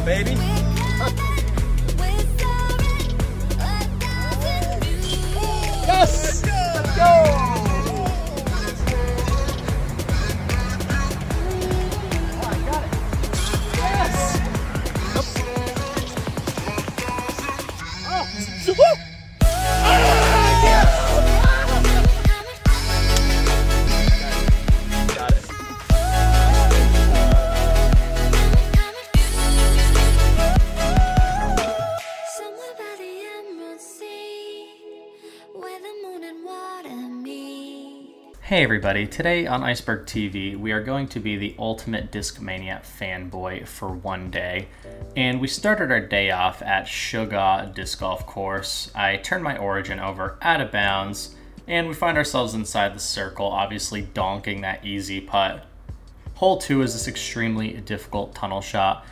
baby. Yes! Let's go! Hey everybody, today on Iceberg TV we are going to be the ultimate DISCMANIA fanboy for one day, and we started our day off at Sugar Disc Golf Course. I turned my Origin over out of bounds and we find ourselves inside the circle, obviously donking that easy putt. Hole 2 is this extremely difficult tunnel shot,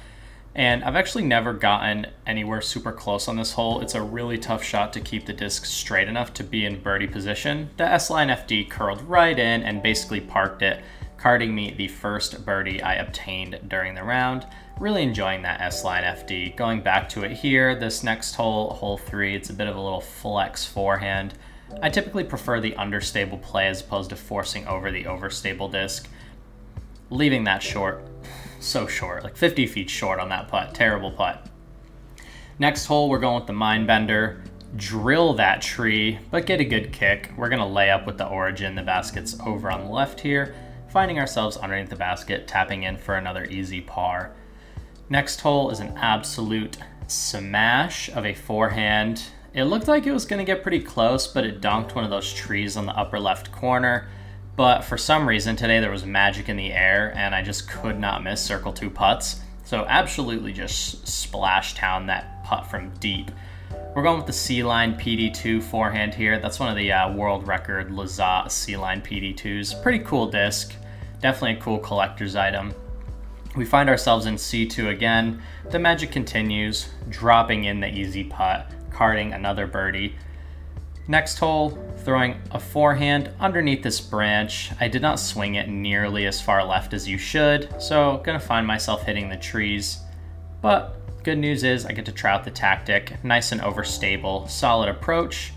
and I've actually never gotten anywhere super close on this hole. It's a really tough shot to keep the disc straight enough to be in birdie position. The S-Line FD curled right in and basically parked it, carding me the first birdie I obtained during the round. Really enjoying that S-Line FD. Going back to it here, this next hole, hole 3, it's a bit of a little flex forehand. I typically prefer the understable play as opposed to forcing over the overstable disc. Leaving that short. So short, like 50 feet short on that putt. Terrible putt. Next hole, we're going with the Mindbender. Drill that tree, but get a good kick. We're gonna lay up with the Origin. The basket's over on the left here. Finding ourselves underneath the basket, tapping in for another easy par. Next hole is an absolute smash of a forehand. It looked like it was gonna get pretty close, but it donked one of those trees on the upper left corner. But for some reason today there was magic in the air and I just could not miss circle 2 putts. So absolutely just splash down that putt from deep. We're going with the C-Line PD2 forehand here. That's one of the world record Lazat C-Line PD2s. Pretty cool disc. Definitely a cool collector's item. We find ourselves in C2 again. The magic continues, dropping in the easy putt, carding another birdie. Next hole, throwing a forehand underneath this branch. I did not swing it nearly as far left as you should, so gonna find myself hitting the trees. But good news is I get to try out the tactic. Nice and overstable, solid approach,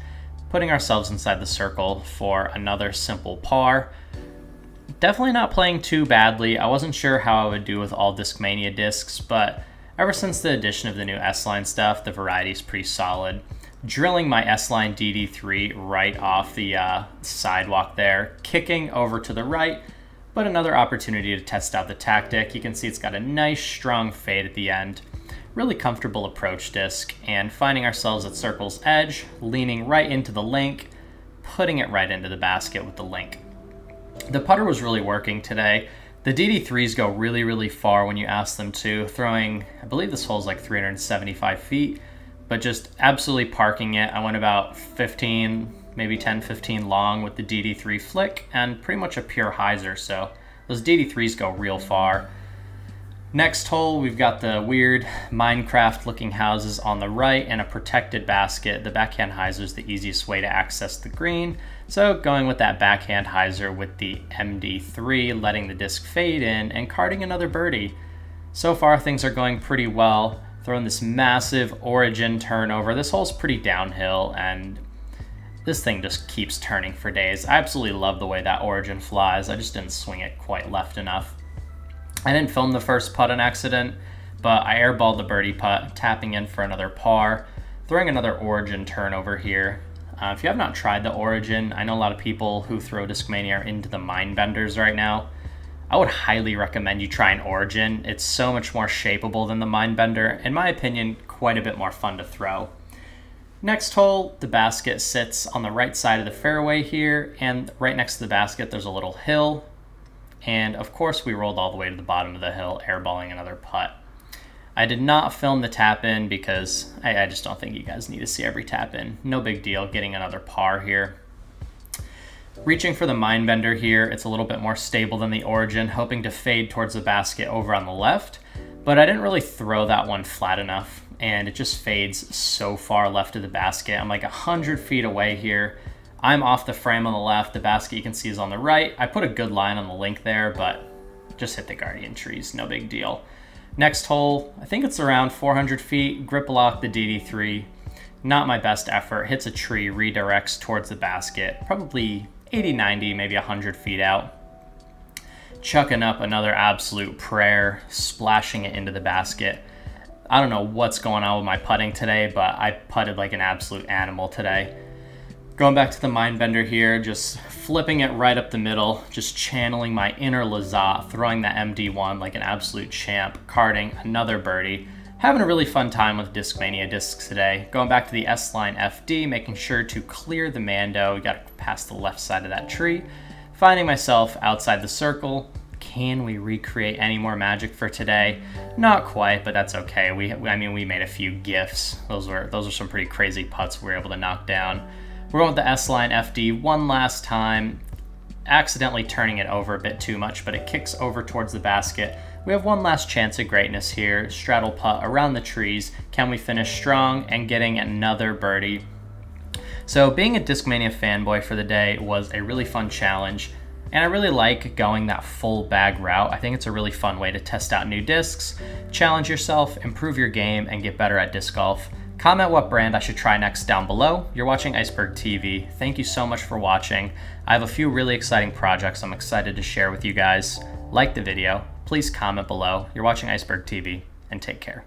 putting ourselves inside the circle for another simple par. Definitely not playing too badly. I wasn't sure how I would do with all DISCMANIA discs, but ever since the addition of the new S-Line stuff, the variety is pretty solid. Drilling my S-Line DD3 right off the sidewalk there, kicking over to the right, but another opportunity to test out the tactic. You can see it's got a nice strong fade at the end. Really comfortable approach disc, and finding ourselves at circle's edge, leaning right into the link, putting it right into the basket with the link. The putter was really working today. The DD3s go really, really far when you ask them to, throwing, I believe this hole's like 375 feet. But just absolutely parking it. I went about 15, maybe 10, 15 long with the DD3 flick and pretty much a pure hyzer, so those DD3s go real far. Next hole, we've got the weird Minecraft looking houses on the right and a protected basket. The backhand hyzer is the easiest way to access the green, so going with that backhand hyzer with the MD3, letting the disc fade in and carding another birdie. So far things are going pretty well. Throwing this massive Origin turnover. This hole's pretty downhill and this thing just keeps turning for days. I absolutely love the way that Origin flies. I just didn't swing it quite left enough. I didn't film the first putt on accident, but I airballed the birdie putt, tapping in for another par, throwing another Origin turnover here. If you have not tried the Origin, I know a lot of people who throw DISCMANIA are into the Mindbenders right now. I would highly recommend you try an Origin. It's so much more shapeable than the Mindbender. In my opinion, quite a bit more fun to throw. Next hole, the basket sits on the right side of the fairway here, and right next to the basket there's a little hill. And of course we rolled all the way to the bottom of the hill, airballing another putt. I did not film the tap in because I just don't think you guys need to see every tap in. No big deal getting another par here. Reaching for the Mindbender here, it's a little bit more stable than the Origin, hoping to fade towards the basket over on the left, but I didn't really throw that one flat enough, and it just fades so far left of the basket. I'm like 100 feet away here. I'm off the frame on the left, the basket you can see is on the right. I put a good line on the link there, but just hit the Guardian trees, no big deal. Next hole, I think it's around 400 feet, grip lock the DD3. Not my best effort, hits a tree, redirects towards the basket, probably 80, 90, maybe 100 feet out. Chucking up another absolute prayer, splashing it into the basket. I don't know what's going on with my putting today, but I putted like an absolute animal today. Going back to the Mindbender here, just flipping it right up the middle, just channeling my inner Lazat, throwing that MD1 like an absolute champ, carding another birdie. Having a really fun time with DISCMANIA discs today. Going back to the S-line FD, making sure to clear the Mando. We got to pass the left side of that tree. Finding myself outside the circle. Can we recreate any more magic for today? Not quite, but that's okay. I mean, we made a few gifts. Those are some pretty crazy putts we were able to knock down. We're going with the S-line FD one last time, accidentally turning it over a bit too much, but it kicks over towards the basket. We have one last chance at greatness here. Straddle putt around the trees. Can we finish strong and getting another birdie? So being a DISCMANIA fanboy for the day was a really fun challenge, and I really like going that full bag route. I think it's a really fun way to test out new discs, challenge yourself, improve your game, and get better at disc golf. Comment what brand I should try next down below. You're watching Iceberg TV. Thank you so much for watching. I have a few really exciting projects I'm excited to share with you guys. Like the video, please comment below. You're watching Iceberg TV, and take care.